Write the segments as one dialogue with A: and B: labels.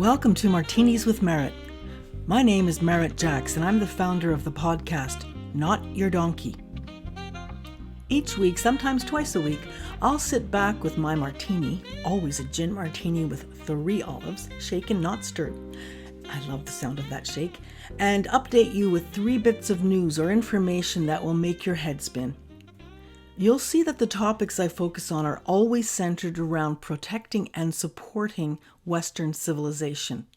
A: Welcome to Martinis with Merit. My name is Merit Jacks, and I'm the founder of the podcast, Not Your Donkey. Each week, sometimes twice a week, I'll sit back with my martini, always a gin martini with 3 olives, shaken, not stirred. I love the sound of that shake, and update you with 3 bits of news or information that will make your head spin. You'll see that the topics I focus on are always centered around protecting and supporting Western civilization.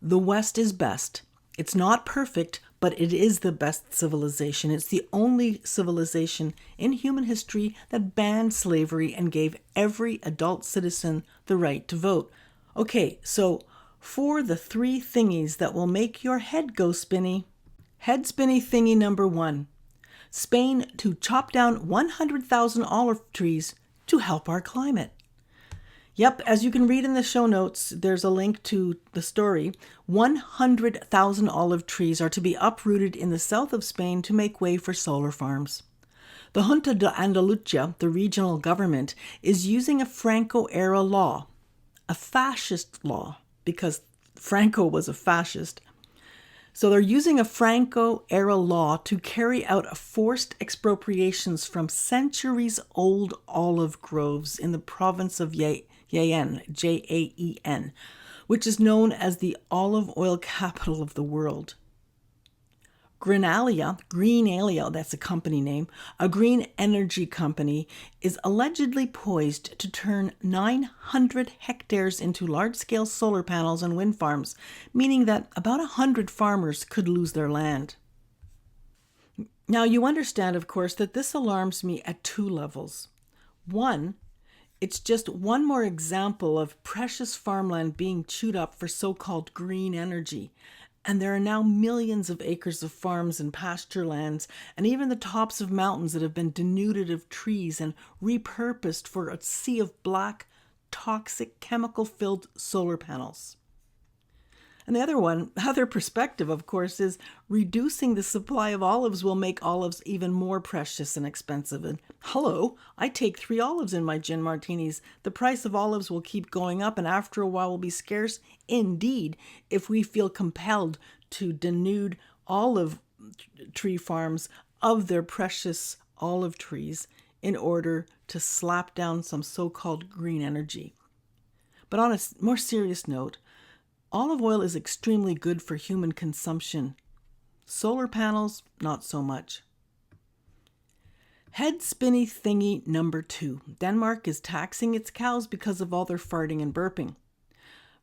A: The West is best. It's not perfect, but it is the best civilization. It's the only civilization in human history that banned slavery and gave every adult citizen the right to vote. Okay, so for the 3 thingies that will make your head go spinny. Head spinny thingy number 1. Spain to chop down 100,000 olive trees to help our climate. Yep, as you can read in the show notes, there's a link to the story. 100,000 olive trees are to be uprooted in the south of Spain to make way for solar farms. The Junta de Andalucía, the regional government, is using a Franco-era law, a fascist law, because Franco was a fascist. So they're using a Franco-era law to carry out forced expropriations from centuries-old olive groves in the province of Jaén, Jaen, which is known as the olive oil capital of the world. Greenalia, that's a company name, a green energy company, is allegedly poised to turn 900 hectares into large-scale solar panels and wind farms, meaning that about 100 farmers could lose their land. Now, you understand, of course, that this alarms me at 2 levels. 1, it's just one more example of precious farmland being chewed up for so-called green energy. And there are now millions of acres of farms and pasture lands, and even the tops of mountains that have been denuded of trees and repurposed for a sea of black, toxic, chemical-filled solar panels. And the other perspective, of course, is reducing the supply of olives will make olives even more precious and expensive. And hello, I take 3 olives in my gin martinis. The price of olives will keep going up, and after a while will be scarce indeed if we feel compelled to denude olive tree farms of their precious olive trees in order to slap down some so-called green energy. But on a more serious note, olive oil is extremely good for human consumption. Solar panels, not so much. Head spinny thingy number 2. Denmark is taxing its cows because of all their farting and burping.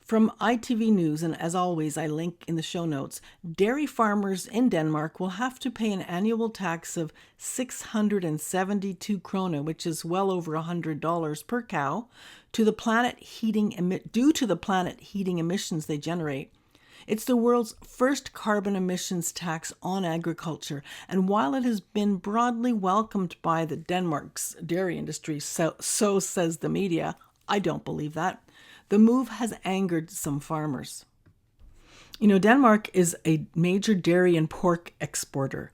A: From ITV News, and as always, I link in the show notes, dairy farmers in Denmark will have to pay an annual tax of 672 krona, which is well over $100 per cow, due to the planet heating emissions they generate. It's the world's first carbon emissions tax on agriculture, and while it has been broadly welcomed by the Denmark's dairy industry, so says the media, I don't believe that. The move has angered some farmers. You know, Denmark is a major dairy and pork exporter,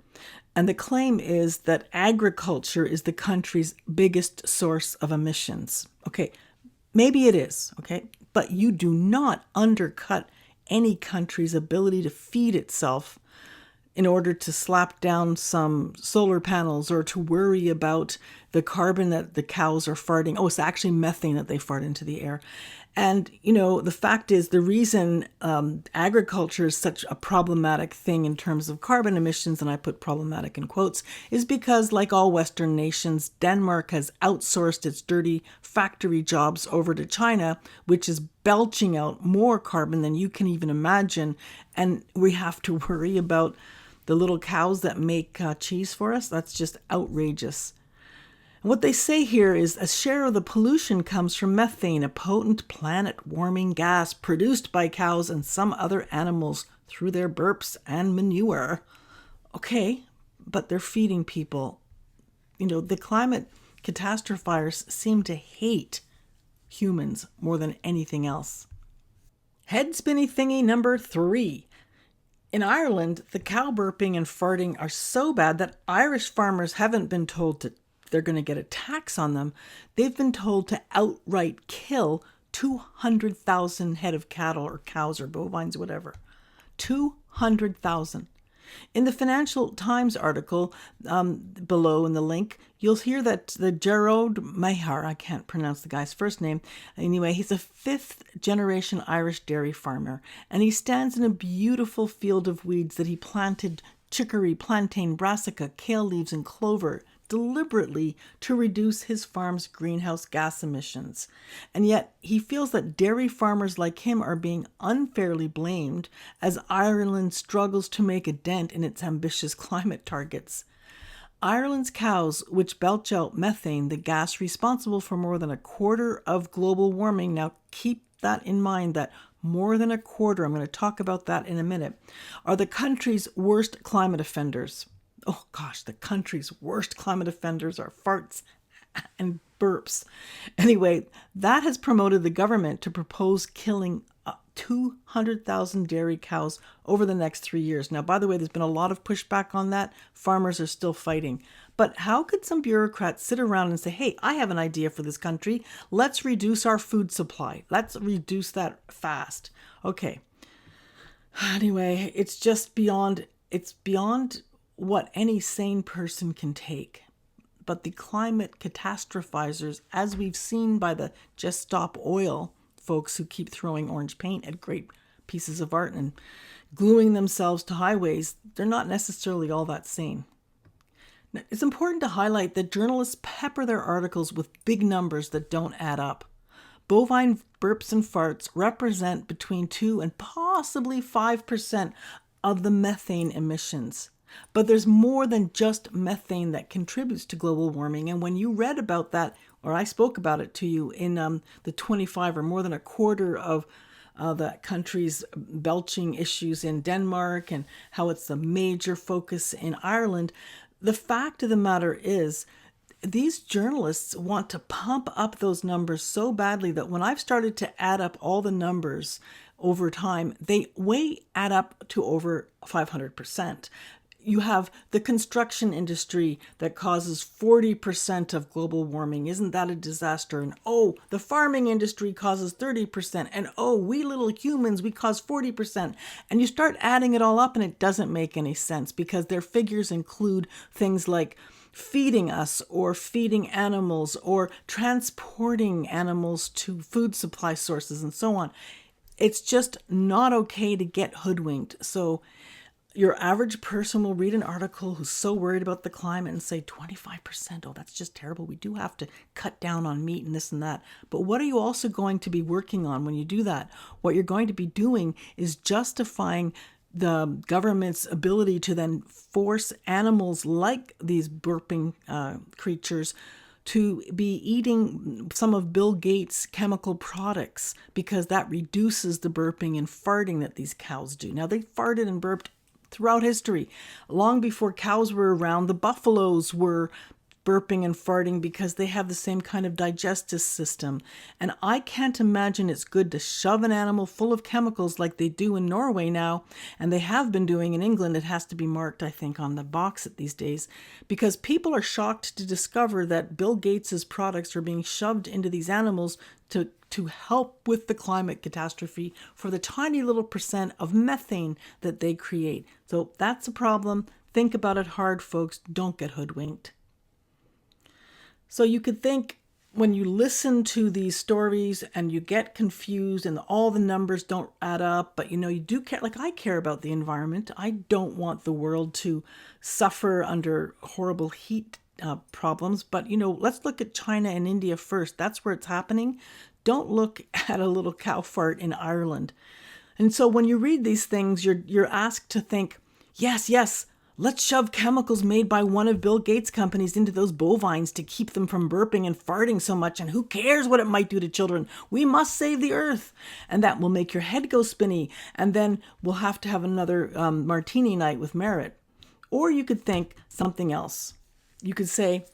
A: and the claim is that agriculture is the country's biggest source of emissions. Okay, maybe it is, okay, but you do not undercut any country's ability to feed itself in order to slap down some solar panels or to worry about the carbon that the cows are farting. Oh, it's actually methane that they fart into the air. And, you know, the fact is the reason agriculture is such a problematic thing in terms of carbon emissions, and I put problematic in quotes, is because, like all Western nations, Denmark has outsourced its dirty factory jobs over to China, which is belching out more carbon than you can even imagine. And we have to worry about the little cows that make cheese for us. That's just outrageous. And what they say here is a share of the pollution comes from methane, a potent planet-warming gas produced by cows and some other animals through their burps and manure. Okay, but they're feeding people. You know, the climate catastrophiers seem to hate humans more than anything else. Head spinny thingy number 3. In Ireland, the cow burping and farting are so bad that Irish farmers haven't been told they're going to get a tax on them. They've been told to outright kill 200,000 head of cattle or cows or bovines, whatever. 200,000. In the Financial Times article below in the link, you'll hear that the Gerard Mahar, I can't pronounce the guy's first name. Anyway, he's a fifth generation Irish dairy farmer, and he stands in a beautiful field of weeds that he planted chicory, plantain, brassica, kale leaves, and clover deliberately to reduce his farm's greenhouse gas emissions. And yet he feels that dairy farmers like him are being unfairly blamed as Ireland struggles to make a dent in its ambitious climate targets. Ireland's cows, which belch out methane, the gas responsible for more than a quarter of global warming, now keep that in mind, that more than a quarter, I'm going to talk about that in a minute, are the country's worst climate offenders. Oh gosh, the country's worst climate offenders are farts and burps. Anyway, that has promoted the government to propose killing 200,000 dairy cows over the next 3 years. Now, by the way, there's been a lot of pushback on that. Farmers are still fighting. But how could some bureaucrats sit around and say, hey, I have an idea for this country. Let's reduce our food supply. Let's reduce that fast. Okay. Anyway, it's beyond what any sane person can take. But the climate catastrophizers, as we've seen by the Just Stop Oil folks who keep throwing orange paint at great pieces of art and gluing themselves to highways, they're not necessarily all that sane. Now, it's important to highlight that journalists pepper their articles with big numbers that don't add up. Bovine burps and farts represent between 2 and possibly 5% of the methane emissions. But there's more than just methane that contributes to global warming. And when you read about that, or I spoke about it to you in the 25 or more than a quarter of the country's belching issues in Denmark and how it's a major focus in Ireland, the fact of the matter is these journalists want to pump up those numbers so badly that when I've started to add up all the numbers over time, they add up to over 500%. You have the construction industry that causes 40% of global warming. Isn't that a disaster? And oh, the farming industry causes 30%. And oh, we little humans, we cause 40%. And you start adding it all up and it doesn't make any sense because their figures include things like feeding us or feeding animals or transporting animals to food supply sources and so on. It's just not okay to get hoodwinked. So your average person will read an article who's so worried about the climate and say 25%. Oh, that's just terrible. We do have to cut down on meat and this and that. But what are you also going to be working on when you do that? What you're going to be doing is justifying the government's ability to then force animals like these burping creatures to be eating some of Bill Gates' chemical products because that reduces the burping and farting that these cows do. Now, they farted and burped throughout history. Long before cows were around, the buffaloes were burping and farting because they have the same kind of digestive system. And I can't imagine it's good to shove an animal full of chemicals like they do in Norway now, and they have been doing in England. It has to be marked, I think, on the box these days, because people are shocked to discover that Bill Gates's products are being shoved into these animals to help with the climate catastrophe for the tiny little percent of methane that they create. So that's a problem. Think about it hard, folks. Don't get hoodwinked. So you could think when you listen to these stories and you get confused and all the numbers don't add up, but you do care, like I care about the environment. I don't want the world to suffer under horrible heat problems. But, let's look at China and India first. That's where it's happening. Don't look at a little cow fart in Ireland. And so when you read these things, you're asked to think, yes, let's shove chemicals made by one of Bill Gates' companies into those bovines to keep them from burping and farting so much. And who cares what it might do to children? We must save the earth. And that will make your head go spinny. And then we'll have to have another martini night with merit. Or you could think something else. You could say,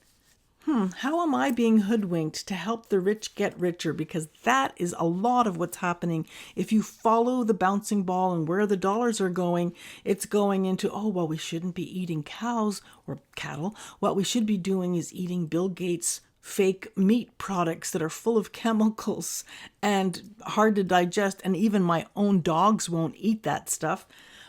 A: how am I being hoodwinked to help the rich get richer? Because that is a lot of what's happening. If you follow the bouncing ball and where the dollars are going, it's going into, we shouldn't be eating cows or cattle. What we should be doing is eating Bill Gates' fake meat products that are full of chemicals and hard to digest, and even my own dogs won't eat that stuff.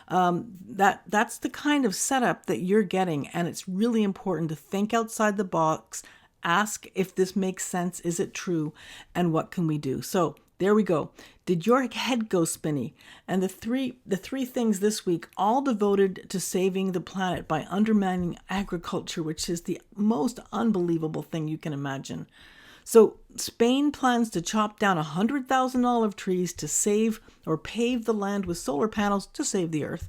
A: That's the kind of setup that you're getting, and it's really important to think outside the box, ask if this makes sense, is it true, and what can we do? So there we go. Did your head go spinny? And the three things this week, all devoted to saving the planet by undermining agriculture, which is the most unbelievable thing you can imagine. So Spain plans to chop down 100,000 olive trees to save or pave the land with solar panels to save the earth.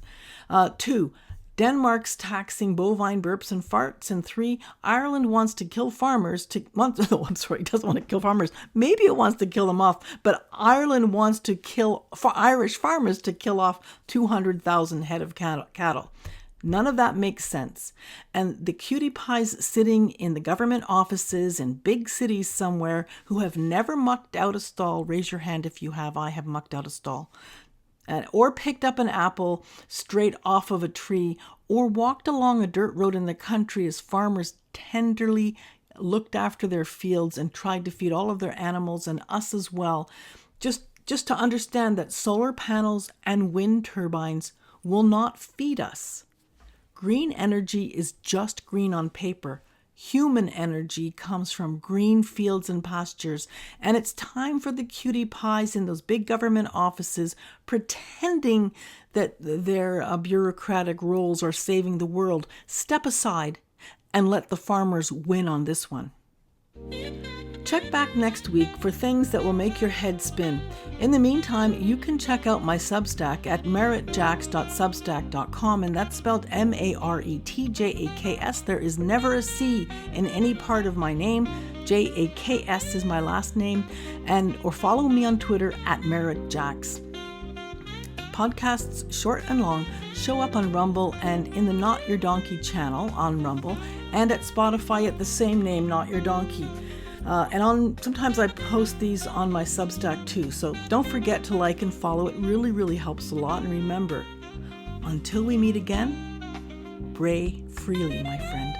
A: 2, Denmark's taxing bovine burps and farts. And 3, Ireland wants to kill farmers it doesn't want to kill farmers. Maybe it wants to kill them off, but Ireland wants to kill Irish farmers to kill off 200,000 head of cattle. None of that makes sense. And the cutie pies sitting in the government offices in big cities somewhere who have never mucked out a stall, raise your hand if you have. I have mucked out a stall. Or picked up an apple straight off of a tree, or walked along a dirt road in the country as farmers tenderly looked after their fields and tried to feed all of their animals and us as well. Just to understand that solar panels and wind turbines will not feed us. Green energy is just green on paper. Human energy comes from green fields and pastures, and it's time for the cutie pies in those big government offices pretending that their bureaucratic roles are saving the world. Step aside and let the farmers win on this one. Check back next week for things that will make your head spin. In the meantime, you can check out my Substack at meritjacks.substack.com, and that's spelled Maretjaks. There is never a C in any part of my name. Jaks is my last name, or follow me on Twitter at meritjacks. Podcasts, short and long, show up on Rumble and in the Not Your Donkey channel on Rumble, and at Spotify at the same name, Not Your Donkey. Sometimes I post these on my Substack too, so don't forget to like and follow. It really, really helps a lot. And remember, until we meet again, bray freely, my friend.